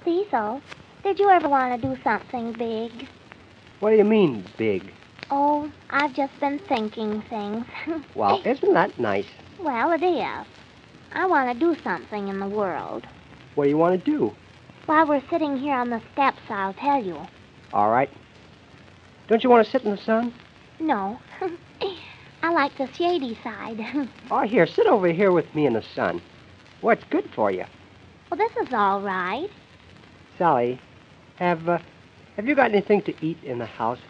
Cecil, did you ever want to do something big? What do you mean, big? Oh, I've just been thinking things. Well, isn't that nice? Well, it is. I want to do something in the world. What do you want to do? While we're sitting here on the steps, I'll tell you. All right. Don't you want to sit in the sun? No. I like the shady side. Oh, here, sit over here with me in the sun. What's good for you? Well, this is all right. Sally, have you got anything to eat in the house?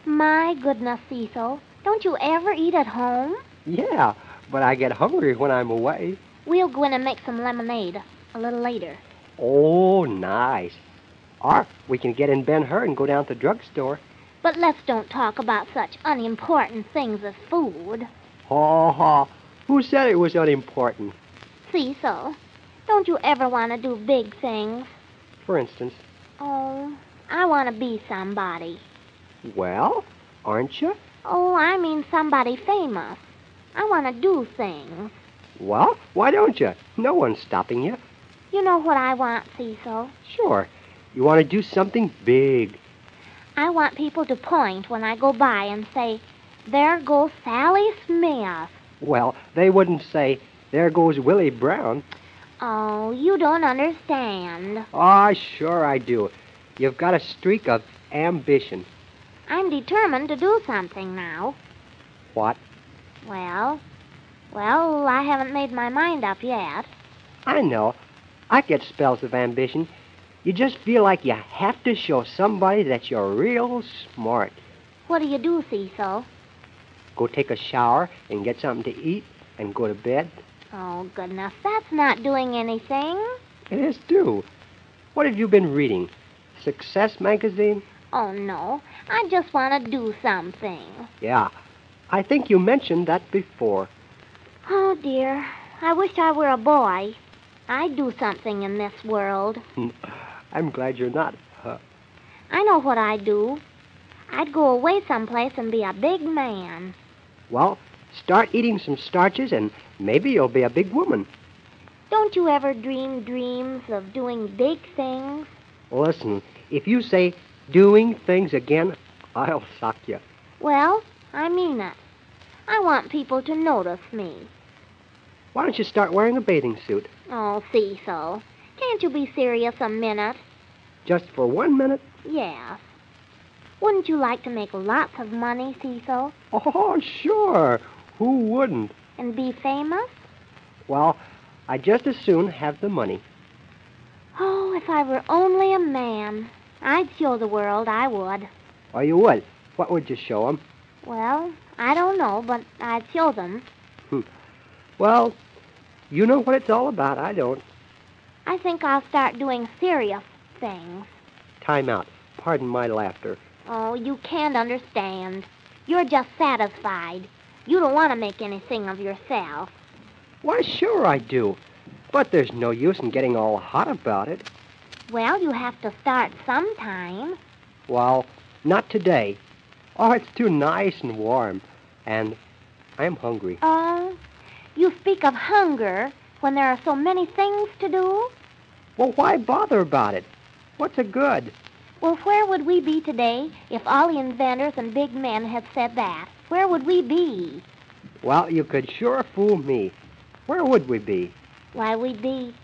My goodness, Cecil. Don't you ever eat at home? Yeah, but I get hungry when I'm away. We'll go in and make some lemonade a little later. Oh, nice. Or we can get in Ben-Hur and go down to the drugstore. But let's don't talk about such unimportant things as food. Ha. Who said it was unimportant? Cecil, don't you ever want to do big things? For instance? Oh, I want to be somebody. Well, aren't you? Oh, I mean somebody famous. I want to do things. Well, why don't you? No one's stopping you. You know what I want, Cecil? Sure. You want to do something big. I want people to point when I go by and say, "There goes Sally Smith." Well, they wouldn't say, "There goes Willie Brown." Oh, you don't understand. Oh, sure I do. You've got a streak of ambition. I'm determined to do something now. What? Well, I haven't made my mind up yet. I know. I get spells of ambition. You just feel like you have to show somebody that you're real smart. What do you do, Cecil? Go take a shower and get something to eat and go to bed. Oh, goodness, that's not doing anything. It is too. What have you been reading? Success magazine? Oh, no, I just want to do something. Yeah, I think you mentioned that before. Oh, dear, I wish I were a boy. I'd do something in this world. I'm glad you're not. I know what I'd do. I'd go away someplace and be a big man. Well, start eating some starches and maybe you'll be a big woman. Don't you ever dream dreams of doing big things? Listen, if you say doing things again, I'll sock you. Well, I mean it. I want people to notice me. Why don't you start wearing a bathing suit? Oh, Cecil, can't you be serious a minute? Just for 1 minute? Yes. Wouldn't you like to make lots of money, Cecil? Oh, sure. Who wouldn't? And be famous? Well, I'd just as soon have the money. Oh, if I were only a man. I'd show the world, I would. Oh, you would? What would you show 'em? Well, I don't know, but I'd show them. Well, you know what it's all about. I don't. I think I'll start doing serious things. Time out. Pardon my laughter. Oh, you can't understand. You're just satisfied. You don't want to make anything of yourself. Why, sure I do. But there's no use in getting all hot about it. Well, you have to start sometime. Well, not today. Oh, it's too nice and warm. And I'm hungry. Oh, you speak of hunger when there are so many things to do? Well, why bother about it? What's the good? Well, where would we be today if all the inventors and big men had said that? Where would we be? Well, you could sure fool me. Where would we be? Why, we'd be,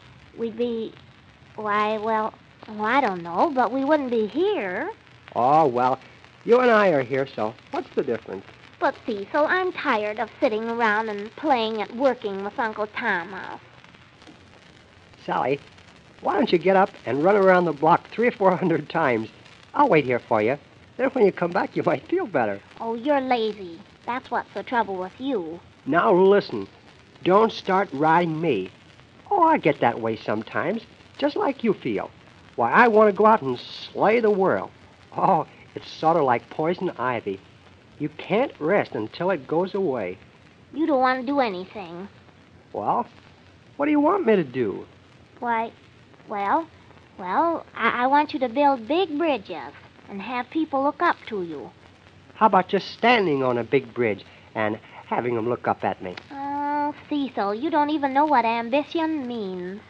well, I don't know, but we wouldn't be here. Oh, well, you and I are here, so what's the difference? But, Cecil, I'm tired of sitting around and playing at working with Uncle Thomas. Sally, why don't you get up and run around the block 300 or 400 times? I'll wait here for you. Then when you come back, you might feel better. Oh, you're lazy. That's what's the trouble with you. Now listen, don't start riding me. Oh, I get that way sometimes, just like you feel. Why, I want to go out and slay the world. Oh, it's sort of like poison ivy. You can't rest until it goes away. You don't want to do anything. Well, what do you want me to do? Why, I want you to build big bridges and have people look up to you. How about just standing on a big bridge and having them look up at me? Oh, Cecil, you don't even know what ambition means.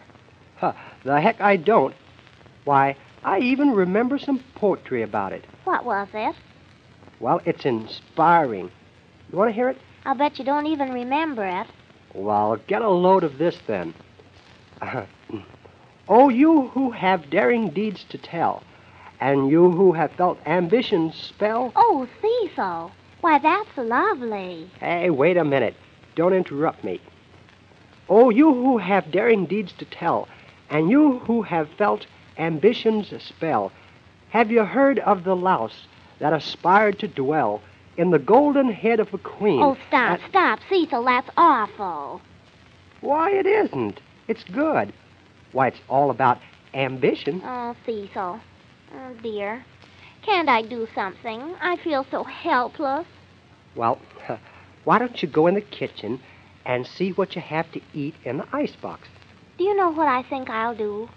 The heck I don't. Why, I even remember some poetry about it. What was it? Well, it's inspiring. You want to hear it? I'll bet you don't even remember it. Well, get a load of this then. Oh, you who have daring deeds to tell, and you who have felt ambition's spell. Oh, Cecil. Why, that's lovely. Hey, wait a minute. Don't interrupt me. Oh, you who have daring deeds to tell, and you who have felt ambition's spell, have you heard of the louse that aspired to dwell in the golden head of a queen? Oh, stop, Cecil, that's awful. Why, it isn't. It's good. Why, it's all about ambition. Oh, Cecil. Oh, dear. Can't I do something? I feel so helpless. Well, why don't you go in the kitchen and see what you have to eat in the icebox? Do you know what I think I'll do?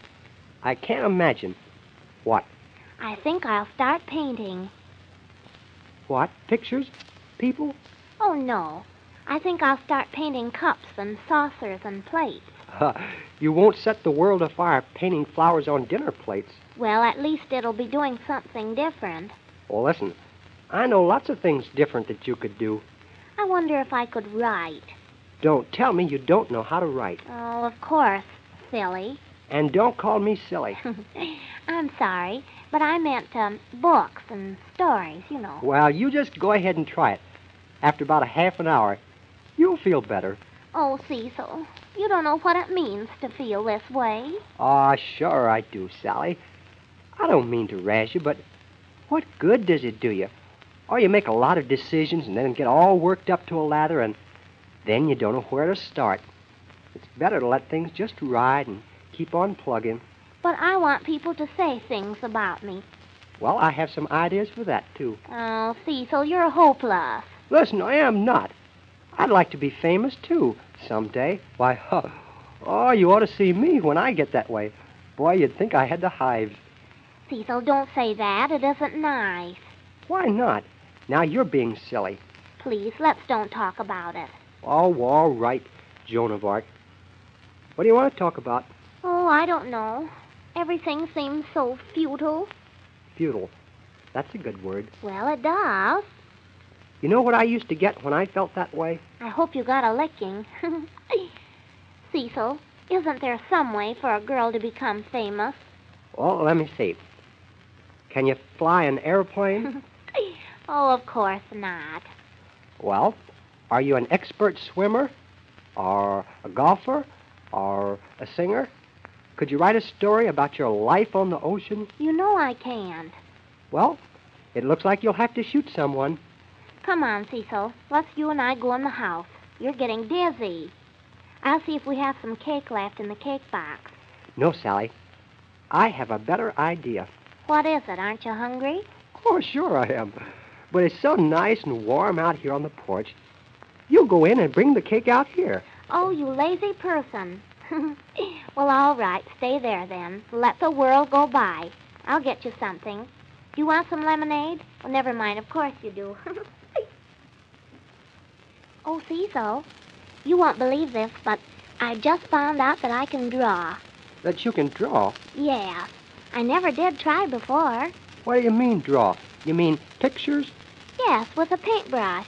I can't imagine. What? I think I'll start painting. What? Pictures? People? Oh, no. I think I'll start painting cups and saucers and plates. You won't set the world afire painting flowers on dinner plates. Well, at least it'll be doing something different. Well, listen, I know lots of things different that you could do. I wonder if I could write. Don't tell me you don't know how to write. Oh, of course, silly. And don't call me silly. I'm sorry, but I meant books and stories, you know. Well, you just go ahead and try it. After about a half an hour, you'll feel better. Oh, Cecil, you don't know what it means to feel this way. Aw, sure I do, Sally. I don't mean to razz you, but what good does it do you? Or you make a lot of decisions and then get all worked up to a lather and then you don't know where to start. It's better to let things just ride and keep on plugging. But I want people to say things about me. Well, I have some ideas for that, too. Oh, Cecil, you're hopeless. Listen, I am not. I'd like to be famous, too, someday. Why, oh, you ought to see me when I get that way. Boy, you'd think I had the hives. Cecil, don't say that. It isn't nice. Why not? Now you're being silly. Please, let's don't talk about it. Oh, all right, Joan of Arc. What do you want to talk about? Oh, I don't know. Everything seems so futile. Futile. That's a good word. Well, it does. You know what I used to get when I felt that way? I hope you got a licking. Cecil, isn't there some way for a girl to become famous? Well, let me see. Can you fly an airplane? Oh, of course not. Well, are you an expert swimmer? Or a golfer? Or a singer? Could you write a story about your life on the ocean? You know I can't. Well, it looks like you'll have to shoot someone. Come on, Cecil. Let's you and I go in the house. You're getting dizzy. I'll see if we have some cake left in the cake box. No, Sally. I have a better idea. What is it? Aren't you hungry? Oh, sure I am. But it's so nice and warm out here on the porch. You go in and bring the cake out here. Oh, you lazy person. Well, all right. Stay there, then. Let the world go by. I'll get you something. Do you want some lemonade? Well, never mind. Of course you do. Oh, Cecil, you won't believe this, but I just found out that I can draw. That you can draw? Yes. I never did try before. What do you mean, draw? You mean pictures? Yes, with a paintbrush.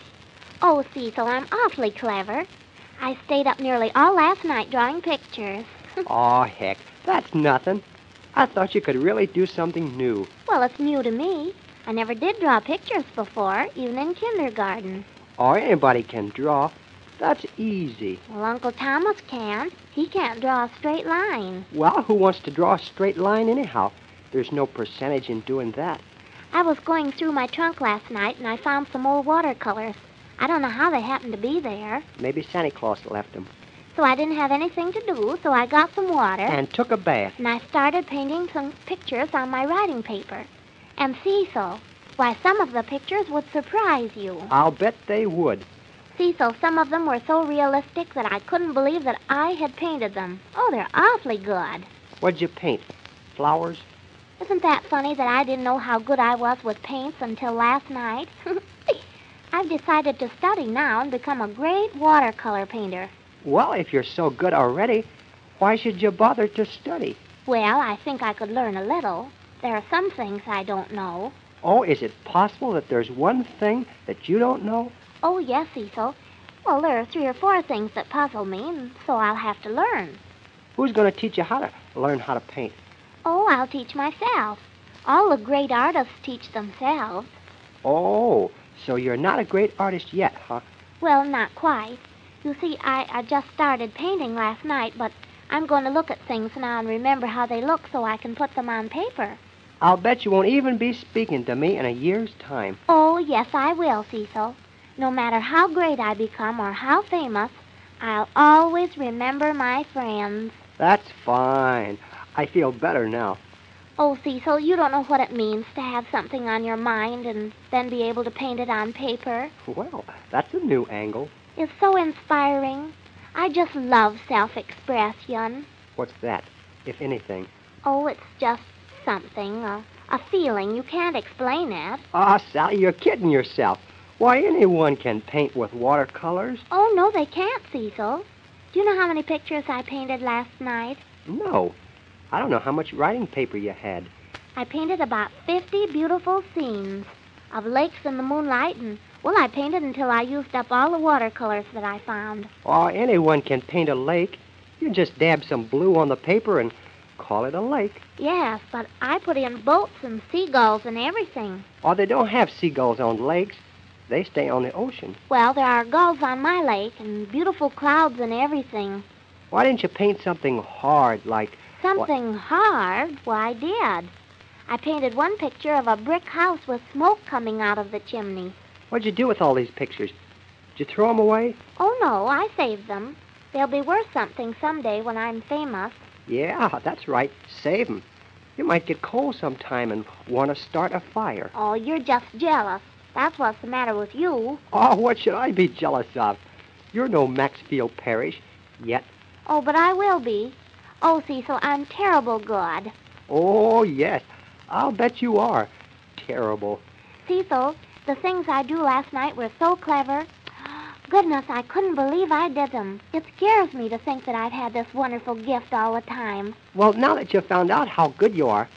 Oh, Cecil, I'm awfully clever. I stayed up nearly all last night drawing pictures. Aw, heck, that's nothing. I thought you could really do something new. Well, it's new to me. I never did draw pictures before, even in kindergarten. Or anybody can draw. That's easy. Well, Uncle Thomas can. He can't draw a straight line. Well, who wants to draw a straight line anyhow? There's no percentage in doing that. I was going through my trunk last night, and I found some old watercolors. I don't know how they happened to be there. Maybe Santa Claus left them. So I didn't have anything to do, so I got some water. And took a bath. And I started painting some pictures on my writing paper. And Cecil, why, some of the pictures would surprise you. I'll bet they would. Cecil, some of them were so realistic that I couldn't believe that I had painted them. Oh, they're awfully good. What'd you paint? Flowers? Isn't that funny that I didn't know how good I was with paints until last night? I've decided to study now and become a great watercolor painter. Well, if you're so good already, why should you bother to study? Well, I think I could learn a little. There are some things I don't know. Oh, is it possible that there's one thing that you don't know? Oh, yes, Cecil. Well, there are 3 or 4 things that puzzle me, and so I'll have to learn. Who's going to teach you how to learn how to paint? Oh, I'll teach myself. All the great artists teach themselves. Oh, so you're not a great artist yet, huh? Well, not quite. You see, I just started painting last night, but I'm going to look at things now and remember how they look so I can put them on paper. I'll bet you won't even be speaking to me in a year's time. Oh, yes, I will, Cecil. No matter how great I become or how famous, I'll always remember my friends. That's fine. I feel better now. Oh, Cecil, you don't know what it means to have something on your mind and then be able to paint it on paper. Well, that's a new angle. It's so inspiring. I just love self-expression. What's that, if anything? Oh, it's just something, a feeling. You can't explain it. Ah, Sally, you're kidding yourself. Why, anyone can paint with watercolors. Oh, no, they can't, Cecil. Do you know how many pictures I painted last night? No. I don't know how much writing paper you had. I painted about 50 beautiful scenes of lakes in the moonlight, and, well, I painted until I used up all the watercolors that I found. Oh, anyone can paint a lake. You just dab some blue on the paper and call it a lake. Yes, but I put in boats and seagulls and everything. Oh, they don't have seagulls on lakes. They stay on the ocean. Well, there are gulls on my lake and beautiful clouds and everything. Why didn't you paint something hard like... Something hard? Well, I did. I painted one picture of a brick house with smoke coming out of the chimney. What'd you do with all these pictures? Did you throw them away? Oh, no, I saved them. They'll be worth something someday when I'm famous. Yeah, that's right. Save them. You might get cold sometime and want to start a fire. Oh, you're just jealous. That's what's the matter with you. Oh, what should I be jealous of? You're no Maxfield Parrish yet. Oh, but I will be. Oh, Cecil, I'm terrible good. Oh, yes. I'll bet you are. Terrible. Cecil, the things I drew last night were so clever. Goodness, I couldn't believe I did them. It scares me to think that I've had this wonderful gift all the time. Well, now that you've found out how good you are,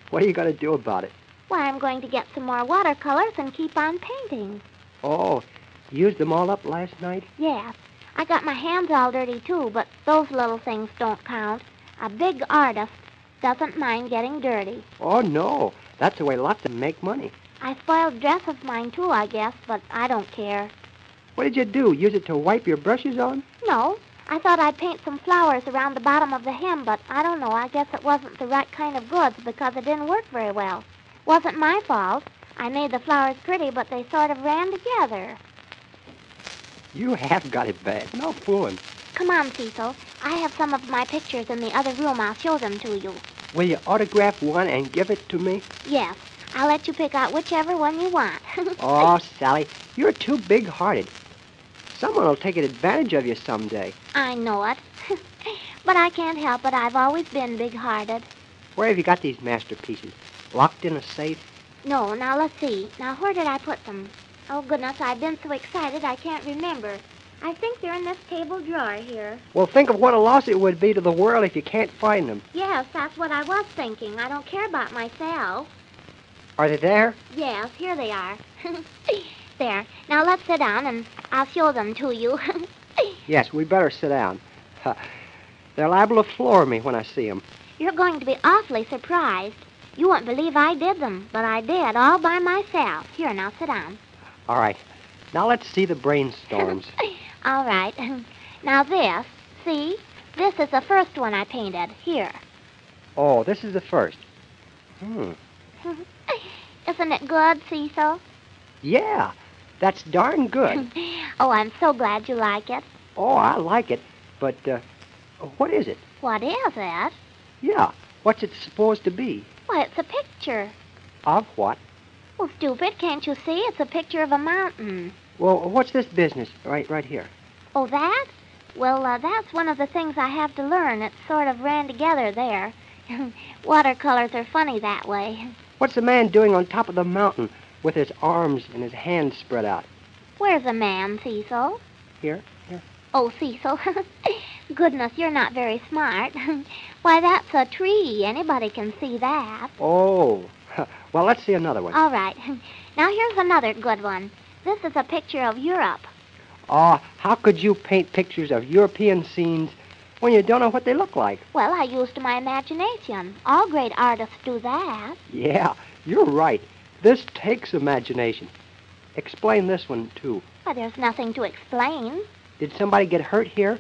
what are you going to do about it? Why, I'm going to get some more watercolors and keep on painting. Oh, you used them all up last night? Yes. I got my hands all dirty, too, but those little things don't count. A big artist doesn't mind getting dirty. Oh, no. That's the way lots of them make money. I spoiled dress of mine, too, I guess, but I don't care. What did you do? Use it to wipe your brushes on? No. I thought I'd paint some flowers around the bottom of the hem, but I don't know. I guess it wasn't the right kind of goods because it didn't work very well. Wasn't my fault. I made the flowers pretty, but they sort of ran together. You have got it bad. No fooling. Come on, Cecil. I have some of my pictures in the other room. I'll show them to you. Will you autograph one and give it to me? Yes. I'll let you pick out whichever one you want. Oh, Sally, you're too big-hearted. Someone will take advantage of you someday. I know it. But I can't help it. I've always been big-hearted. Where have you got these masterpieces? Locked in a safe? No, now let's see. Now, where did I put them? Oh, goodness, I've been so excited I can't remember. I think they're in this table drawer here. Well, think of what a loss it would be to the world if you can't find them. Yes, that's what I was thinking. I don't care about myself. Are they there? Yes, here they are. There. Now let's sit down and I'll show them to you. Yes, we better sit down. They're liable to floor me when I see them. You're going to be awfully surprised. You won't believe I did them, but I did, all by myself. Here, now sit down. All right. Now let's see the brainstorms. All right. Now this, see? This is the first one I painted. Here. Oh, this is the first. Isn't it good, Cecil? Yeah, that's darn good. Oh, I'm so glad you like it. Oh, I like it. But, what is it? What is it? Yeah, what's it supposed to be? Why, it's a picture. Of what? Well, stupid, can't you see? It's a picture of a mountain. Well, what's this business right here? Oh, that? Well, that's one of the things I have to learn. It sort of ran together there. Watercolors are funny that way. What's the man doing on top of the mountain with his arms and his hands spread out? Where's the man, Cecil? Here. Oh, Cecil. Goodness, you're not very smart. Why, that's a tree. Anybody can see that. Oh, well, let's see another one. All right. Now here's another good one. This is a picture of Europe. Oh, how could you paint pictures of European scenes when you don't know what they look like? Well, I used my imagination. All great artists do that. Yeah, you're right. This takes imagination. Explain this one, too. Why, there's nothing to explain. Did somebody get hurt here?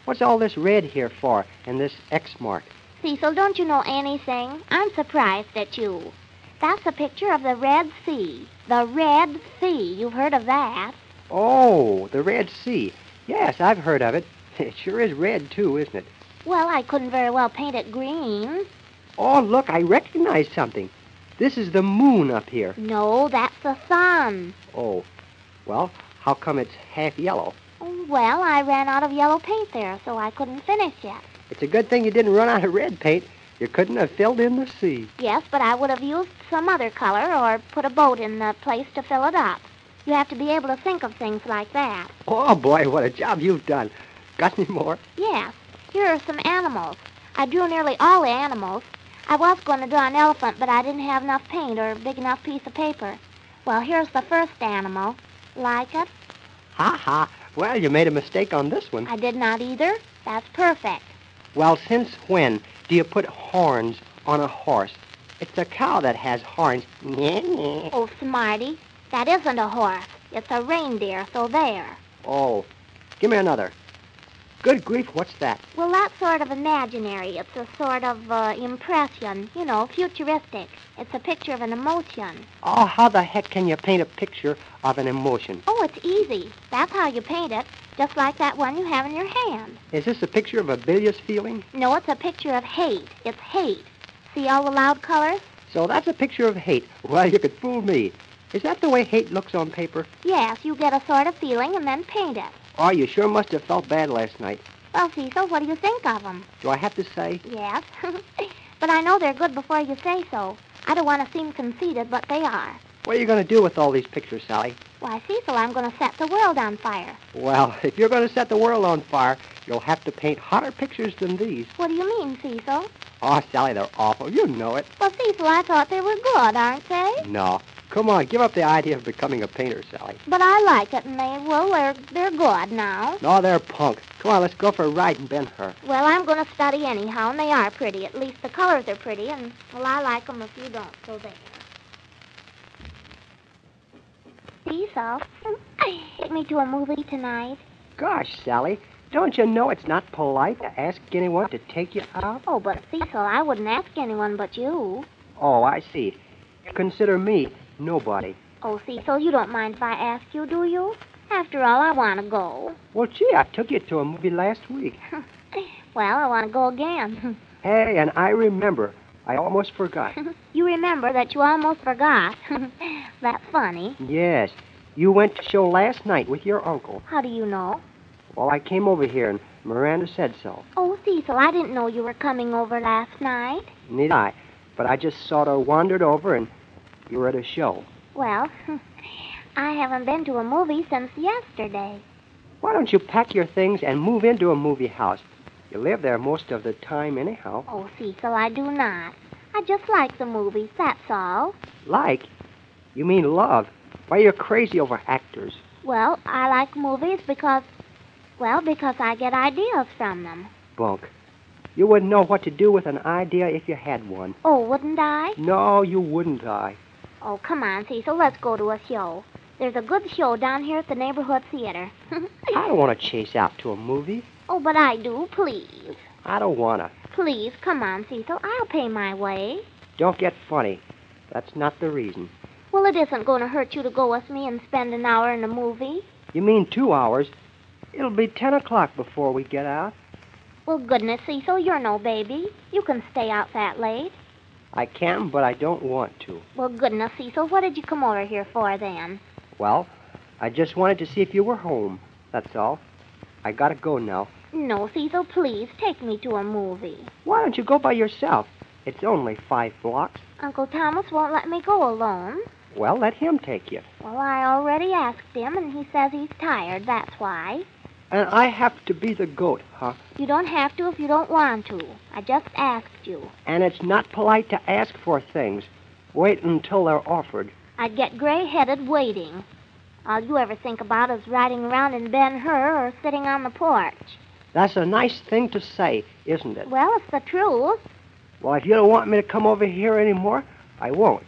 What's all this red here for, and this X mark? Cecil, don't you know anything? I'm surprised at you. That's a picture of the Red Sea. The Red Sea. You've heard of that? Oh, the Red Sea. Yes, I've heard of it. It sure is red, too, isn't it? Well, I couldn't very well paint it green. Oh, look, I recognize something. This is the moon up here. No, that's the sun. Oh, well, how come it's half yellow? Well, I ran out of yellow paint there, so I couldn't finish yet. It's a good thing you didn't run out of red paint. You couldn't have filled in the sea. Yes, but I would have used some other color or put a boat in the place to fill it up. You have to be able to think of things like that. Oh, boy, what a job you've done. Got any more? Yes. Here are some animals. I drew nearly all the animals. I was going to draw an elephant, but I didn't have enough paint or a big enough piece of paper. Well, here's the first animal. Like it? Ha. Well, you made a mistake on this one. I did not either. That's perfect. Well, since when do you put horns on a horse? It's a cow that has horns. Oh, smarty. That isn't a horse. It's a reindeer, so there. Oh, give me another. Good grief, what's that? Well, that's sort of imaginary. It's a sort of impression, futuristic. It's a picture of an emotion. Oh, how the heck can you paint a picture of an emotion? Oh, it's easy. That's how you paint it, just like that one you have in your hand. Is this a picture of a bilious feeling? No, it's a picture of hate. It's hate. See all the loud colors? So that's a picture of hate. Well, you could fool me. Is that the way hate looks on paper? Yes, you get a sort of feeling and then paint it. Oh, you sure must have felt bad last night. Well, Cecil, what do you think of them? Do I have to say? Yes. But I know they're good before you say so. I don't want to seem conceited, but they are. What are you going to do with all these pictures, Sally? Why, Cecil, I'm going to set the world on fire. Well, if you're going to set the world on fire, you'll have to paint hotter pictures than these. What do you mean, Cecil? Oh, Sally, they're awful. You know it. Well, Cecil, I thought they were good, aren't they? No. Come on, give up the idea of becoming a painter, Sally. But I like it, and they're good now. No, they're punk. Come on, let's go for a ride in Ben-Hur. Well, I'm going to study anyhow, and they are pretty. At least the colors are pretty, and, well, I like them if you don't, so there. Cecil, take me to a movie tonight. Gosh, Sally, don't you know it's not polite to ask anyone to take you out? Oh, but Cecil, I wouldn't ask anyone but you. Oh, I see. You consider me nobody. Oh, Cecil, you don't mind if I ask you, do you? After all, I want to go. Well, gee, I took you to a movie last week. Well, I want to go again. Hey, and I remember. I almost forgot. You remember that you almost forgot. That's funny. Yes. You went to show last night with your uncle. How do you know? Well, I came over here, and Miranda said so. Oh, Cecil, I didn't know you were coming over last night. Neither I. But I just sort of wandered over, and you were at a show. Well, I haven't been to a movie since yesterday. Why don't you pack your things and move into a movie house? You live there most of the time anyhow. Oh, Cecil, I do not. I just like the movies, that's all. Like? You mean love? Why, you're crazy over actors. Well, I like movies because I get ideas from them. Bunk. You wouldn't know what to do with an idea if you had one. Oh, wouldn't I? No, you wouldn't, I. Oh, come on, Cecil, let's go to a show. There's a good show down here at the neighborhood theater. I don't want to chase out to a movie. Oh, but I do, please. I don't want to. Please, come on, Cecil. I'll pay my way. Don't get funny. That's not the reason. Well, it isn't going to hurt you to go with me and spend an hour in a movie. You mean 2 hours? It'll be 10 o'clock before we get out. Well, goodness, Cecil, you're no baby. You can stay out that late. I can, but I don't want to. Well, goodness, Cecil, what did you come over here for then? Well, I just wanted to see if you were home. That's all. I gotta go now. No, Cecil, please, take me to a movie. Why don't you go by yourself? It's only 5 blocks. Uncle Thomas won't let me go alone. Well, let him take you. Well, I already asked him, and he says he's tired, that's why. And I have to be the goat, huh? You don't have to if you don't want to. I just asked you. And it's not polite to ask for things. Wait until they're offered. I'd get gray-headed waiting. All you ever think about is riding around in Ben-Hur or sitting on the porch. That's a nice thing to say, isn't it? Well, it's the truth. Well, if you don't want me to come over here anymore, I won't.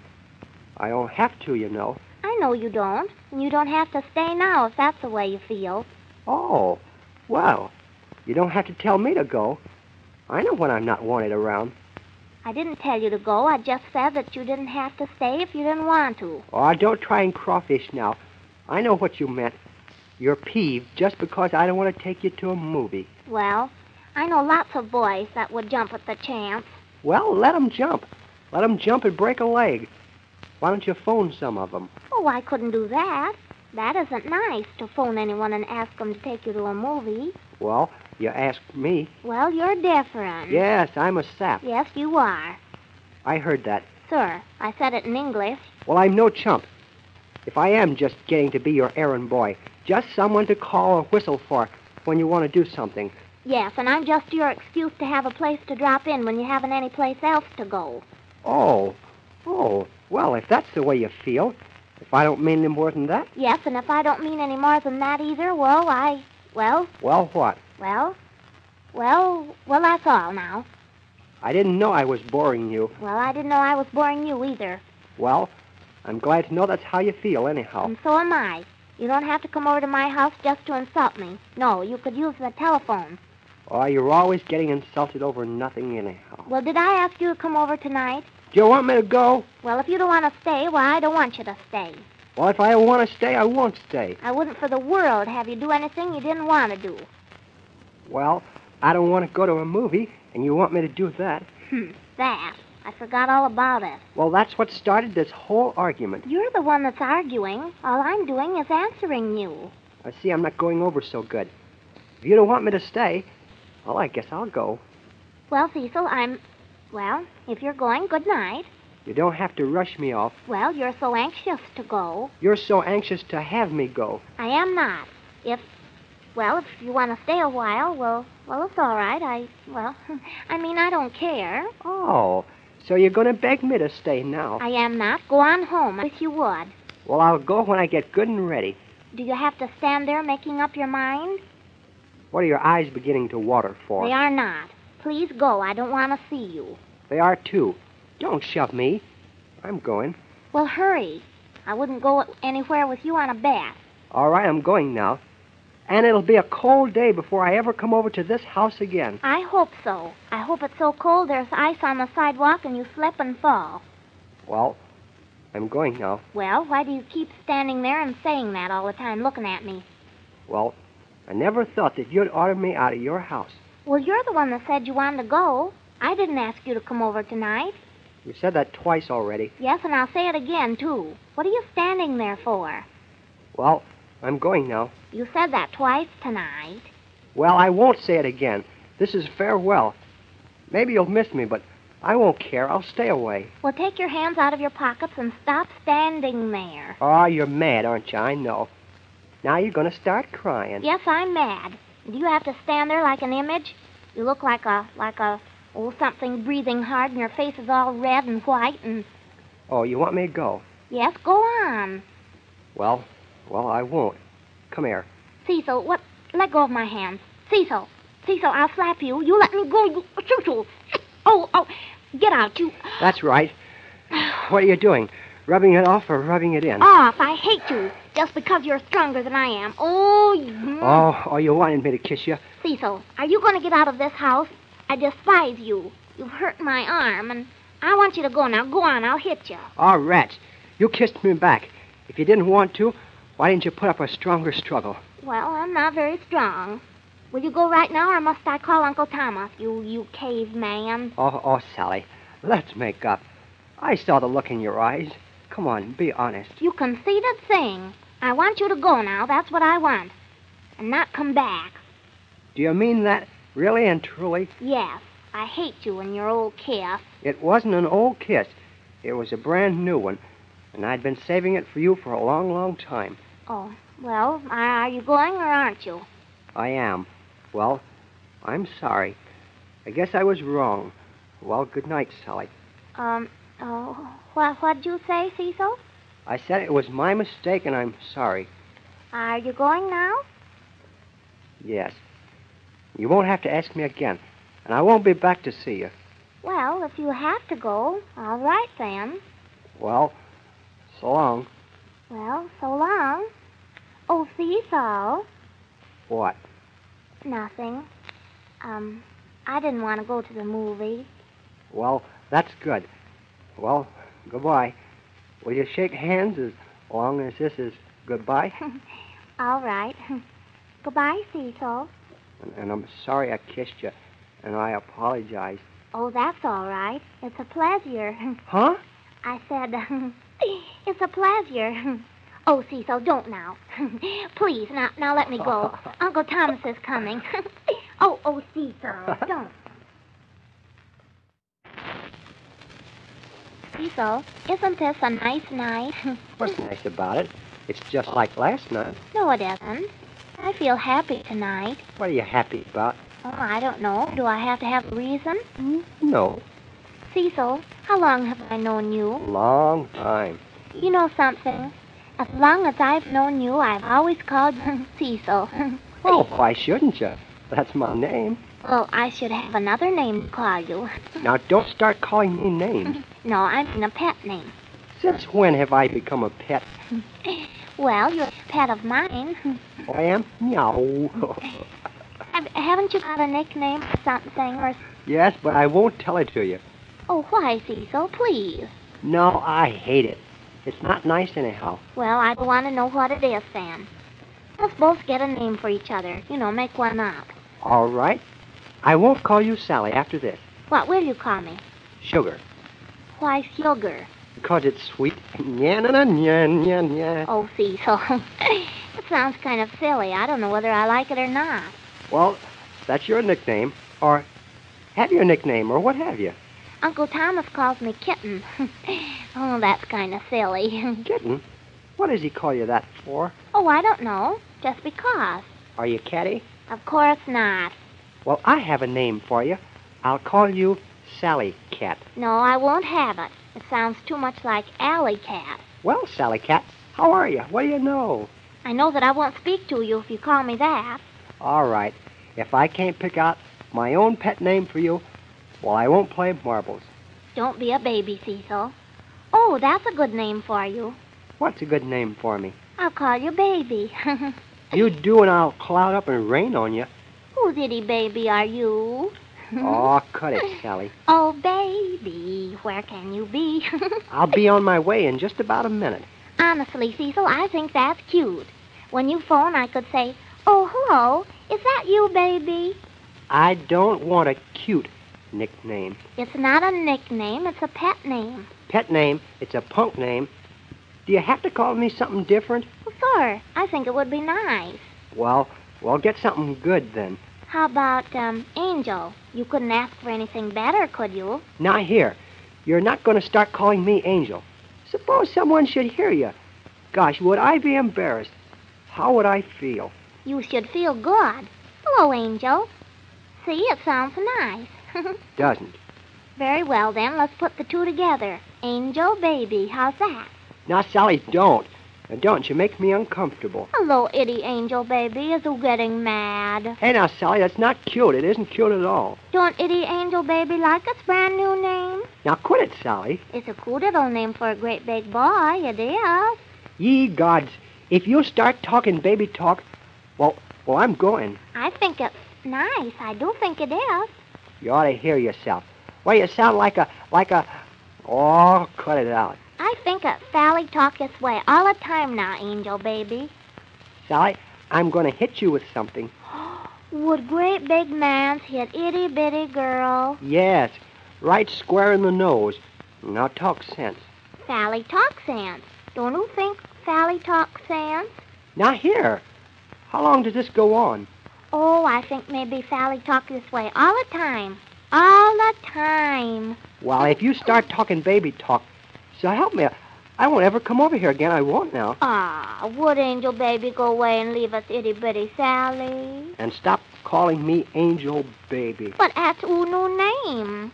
I don't have to, you know. I know you don't. And you don't have to stay now if that's the way you feel. Oh, well, you don't have to tell me to go. I know when I'm not wanted around. I didn't tell you to go. I just said that you didn't have to stay if you didn't want to. Oh, don't try and crawfish now. I know what you meant. You're peeved just because I don't want to take you to a movie. Well, I know lots of boys that would jump at the chance. Well, let 'em jump. Let 'em jump and break a leg. Why don't you phone some of 'em? Oh, I couldn't do that. That isn't nice, to phone anyone and ask them to take you to a movie. Well, you asked me. Well, you're different. Yes, I'm a sap. Yes, you are. I heard that. Sir, I said it in English. Well, I'm no chump. If I am just getting to be your errand boy, just someone to call or whistle for when you want to do something. Yes, and I'm just your excuse to have a place to drop in when you haven't any place else to go. Oh, well, if that's the way you feel, if I don't mean any more than that. Yes, and if I don't mean any more than that either, well, Well, what? Well, that's all now. I didn't know I was boring you. Well, I didn't know I was boring you either. Well, I'm glad to know that's how you feel, anyhow. And so am I. You don't have to come over to my house just to insult me. No, you could use the telephone. Oh, you're always getting insulted over nothing, anyhow. Well, did I ask you to come over tonight? Do you want me to go? Well, if you don't want to stay, well, I don't want you to stay. Well, if I don't want to stay, I won't stay. I wouldn't for the world have you do anything you didn't want to do. Well, I don't want to go to a movie, and you want me to do that. That. I forgot all about it. Well, that's what started this whole argument. You're the one that's arguing. All I'm doing is answering you. I see I'm not going over so good. If you don't want me to stay, well, I guess I'll go. Well, Cecil, Well, if you're going, good night. You don't have to rush me off. Well, you're so anxious to go. You're so anxious to have me go. I am not. If you want to stay a while, well, it's all right. I don't care. Oh, so you're going to beg me to stay now. I am not. Go on home, if you would. Well, I'll go when I get good and ready. Do you have to stand there making up your mind? What are your eyes beginning to water for? They are not. Please go. I don't want to see you. They are, too. Don't shove me. I'm going. Well, hurry. I wouldn't go anywhere with you on a bet. All right, I'm going now. And it'll be a cold day before I ever come over to this house again. I hope so. I hope it's so cold there's ice on the sidewalk and you slip and fall. Well, I'm going now. Well, why do you keep standing there and saying that all the time, looking at me? Well, I never thought that you'd order me out of your house. Well, you're the one that said you wanted to go. I didn't ask you to come over tonight. You said that twice already. Yes, and I'll say it again, too. What are you standing there for? Well, I'm going now. You said that twice tonight. Well, I won't say it again. This is farewell. Maybe you'll miss me, but I won't care. I'll stay away. Well, take your hands out of your pockets and stop standing there. Oh, you're mad, aren't you? I know. Now you're going to start crying. Yes, I'm mad. Do you have to stand there like an image? You look like something breathing hard, and your face is all red and white and... Oh, you want me to go? Yes, go on. Well, I won't. Come here. Cecil, what? Let go of my hands. Cecil, I'll slap you. You let me go. You... Cecil. Oh, get out, you... That's right. What are you doing? Rubbing it off or rubbing it in? Off. I hate you. Just because you're stronger than I am. Oh, you wanted me to kiss you? Cecil, are you going to get out of this house? I despise you. You've hurt my arm, and I want you to go now. Go on, I'll hit you. Oh, rats. You kissed me back. If you didn't want to, why didn't you put up a stronger struggle? Well, I'm not very strong. Will you go right now, or must I call Uncle Thomas, you caveman? Oh, Sally, let's make up. I saw the look in your eyes. Come on, be honest. You conceited thing. I want you to go now. That's what I want. And not come back. Do you mean that, really and truly? Yes. I hate you and your old kiss. It wasn't an old kiss. It was a brand new one. And I'd been saving it for you for a long, long time. Oh, well, are you going or aren't you? I am. Well, I'm sorry. I guess I was wrong. Well, good night, Sally. What'd you say, Cecil? I said it was my mistake, and I'm sorry. Are you going now? Yes. You won't have to ask me again, and I won't be back to see you. Well, if you have to go, all right then. Well, so long. Well, so long. Oh, Cecil. What? Nothing. I didn't want to go to the movie. Well, that's good. Well, goodbye. Will you shake hands as long as this is goodbye? All right. Goodbye, Cecil. And I'm sorry I kissed you, and I apologize. Oh, that's all right. It's a pleasure. Huh? I said, it's a pleasure. Oh, Cecil, don't now. Please, now let me go. Uncle Thomas is coming. Oh, Cecil, don't. Cecil, isn't this a nice night? What's nice about it? It's just like last night. No, it isn't. I feel happy tonight. What are you happy about? Oh, I don't know. Do I have to have a reason? No. Cecil, how long have I known you? Long time. You know something? As long as I've known you, I've always called you Cecil. Oh, why shouldn't you? That's my name. Well, I should have another name to call you. Now, don't start calling me names. No, I mean a pet name. Since when have I become a pet? Well, you're a pet of mine. Oh, I am? Meow. Haven't you got a nickname or something? Or... Yes, but I won't tell it to you. Oh, why, Cecil? Please. No, I hate it. It's not nice anyhow. Well, I don't want to know what it is, then. Let's both get a name for each other. You know, make one up. All right. I won't call you Sally after this. What will you call me? Sugar. Why sugar? Because it's sweet. Nya. Oh, Cecil. It sounds kind of silly. I don't know whether I like it or not. Well, that's your nickname. Or have your nickname, or what have you? Uncle Thomas calls me Kitten. Oh, that's kind of silly. Kitten? What does he call you that for? Oh, I don't know. Just because. Are you catty? Of course not. Well, I have a name for you. I'll call you Sally Cat. No, I won't have it. It sounds too much like Alley Cat. Well, Sally Cat, how are you? What do you know? I know that I won't speak to you if you call me that. All right. If I can't pick out my own pet name for you, well, I won't play marbles. Don't be a baby, Cecil. Oh, that's a good name for you. What's a good name for me? I'll call you Baby. You do, and I'll cloud up and rain on you. Whose itty baby are you? Oh, cut it, Sally. Oh, baby, where can you be? I'll be on my way in just about a minute. Honestly, Cecil, I think that's cute. When you phone, I could say, oh, hello, is that you, baby? I don't want a cute nickname. It's not a nickname, it's a pet name. Pet name, it's a punk name. Do you have to call me something different? Well, sure, I think it would be nice. Well, get something good then. How about, Angel? You couldn't ask for anything better, could you? Now here, you're not going to start calling me Angel. Suppose someone should hear you. Gosh, would I be embarrassed? How would I feel? You should feel good. Hello, Angel. See, it sounds nice. Doesn't. Very well, then, let's put the two together. Angel, baby, how's that? Now, Sally, don't. Now, don't. You make me uncomfortable. Hello, itty Angel, baby. Is you getting mad? Hey, now, Sally, that's not cute. It isn't cute at all. Don't itty Angel, baby, like its brand new name? Now, quit it, Sally. It's a cool little name for a great big boy. It is. Ye gods. If you start talking baby talk, well, I'm going. I think it's nice. I do think it is. You ought to hear yourself. Well, you sound like a... Oh, cut it out. I think it Sally talk this way all the time now, Angel, baby. Sally, I'm going to hit you with something. Would great big mans hit itty bitty girl? Yes, right square in the nose. Now talk sense. Sally talk sense. Don't you think Sally talk sense? Now here, how long does this go on? Oh, I think maybe Sally talk this way all the time. All the time. Well, if you start talking baby talk, so help me, I won't ever come over here again. I won't now. Ah, would Angel Baby go away and leave us itty-bitty Sally? And stop calling me Angel Baby. But that's no name.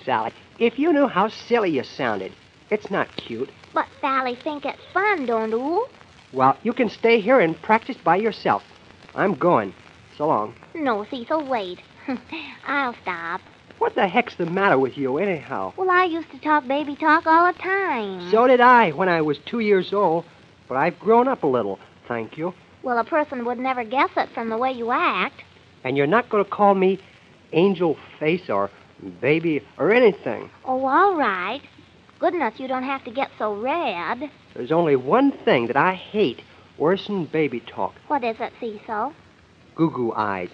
Sally, if you knew how silly you sounded. It's not cute. But Sally think it's fun, don't you? Well, you can stay here and practice by yourself. I'm going. So long. No, Cecil, wait. I'll stop. What the heck's the matter with you, anyhow? Well, I used to talk baby talk all the time. So did I when I was 2 years old. But I've grown up a little, thank you. Well, a person would never guess it from the way you act. And you're not going to call me Angel Face or Baby or anything. Oh, all right. Goodness, you don't have to get so red. There's only one thing that I hate worse than baby talk. What is it, Cecil? Goo-goo eyes.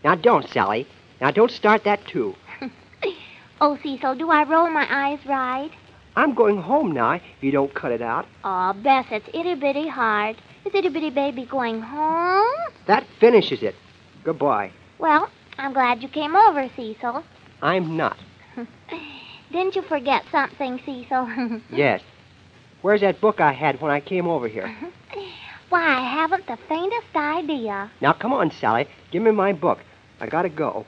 Now don't, Sally. Now don't start that, too. Oh, Cecil, do I roll my eyes right? I'm going home now if you don't cut it out. Oh, Bess, it's itty-bitty hard. Is itty-bitty baby going home? That finishes it. Goodbye. Well, I'm glad you came over, Cecil. I'm not. Didn't you forget something, Cecil? Yes. Where's that book I had when I came over here? Why, I haven't the faintest idea. Now, come on, Sally. Give me my book. I gotta go.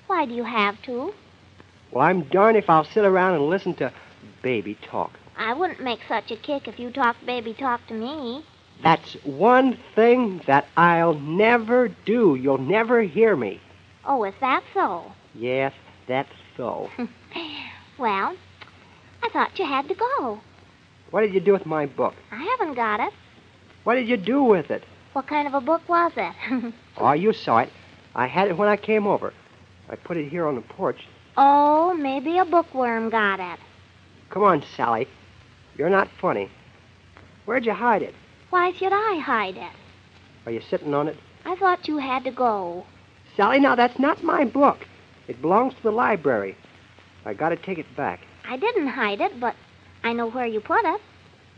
Why do you have to? Well, I'm darned if I'll sit around and listen to baby talk. I wouldn't make such a kick if you talked baby talk to me. That's one thing that I'll never do. You'll never hear me. Oh, is that so? Yes, that's so. Well, I thought you had to go. What did you do with my book? I haven't got it. What did you do with it? What kind of a book was it? Oh, you saw it. I had it when I came over. I put it here on the porch. Oh, maybe a bookworm got it. Come on, Sally. You're not funny. Where'd you hide it? Why should I hide it? Are you sitting on it? I thought you had to go. Sally, now that's not my book. It belongs to the library. I gotta take it back. I didn't hide it, but I know where you put it.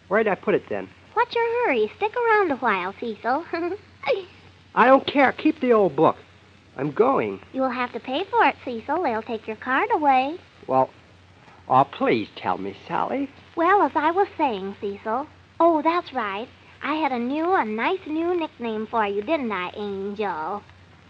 Where'd I put it then? What's your hurry? Stick around a while, Cecil. I don't care. Keep the old book. I'm going. You'll have to pay for it, Cecil. They'll take your card away. Well, oh, please tell me, Sally. Well, as I was saying, Cecil. Oh, that's right. I had a nice new nickname for you, didn't I, Angel?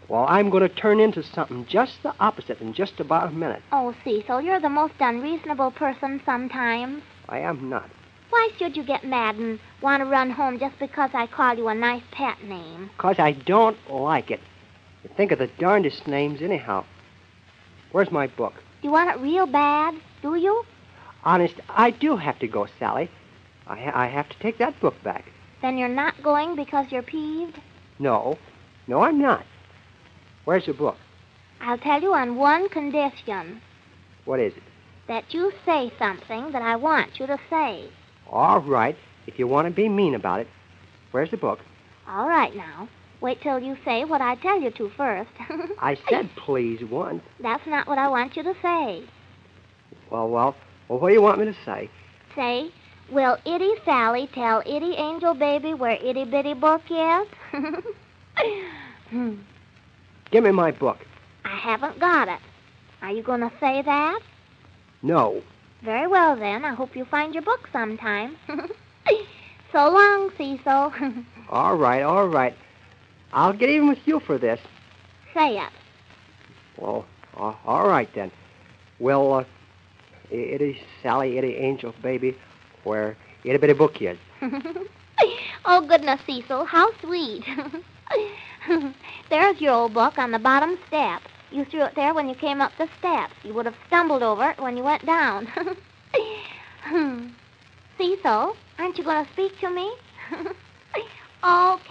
Well, I'm going to turn into something just the opposite in just about a minute. Oh, Cecil, you're the most unreasonable person sometimes. I am not. Why should you get mad and want to run home just because I call you a nice pet name? 'Cause I don't like it. You think of the darndest names anyhow. Where's my book? Do you want it real bad, do you? Honest, I do have to go, Sally. I have to take that book back. Then you're not going because you're peeved? No, I'm not. Where's the book? I'll tell you on one condition. What is it? That you say something that I want you to say. All right, if you want to be mean about it. Where's the book? All right, now. Wait till you say what I tell you to first. I said please once. That's not what I want you to say. Well, what do you want me to say? Say, will Itty Sally tell Itty Angel Baby where Itty Bitty Book is? Give me my book. I haven't got it. Are you going to say that? No. Very well, then. I hope you find your book sometime. So long, Cecil. All right. I'll get even with you for this. Say it. Well, all right, then. Well, Itty Sally, Itty Angel Baby, where Itty Bitty Book is. Oh, goodness, Cecil. How sweet. There's your old book on the bottom step. You threw it there when you came up the steps. You would have stumbled over it when you went down. Cecil, aren't you going to speak to me? Okay.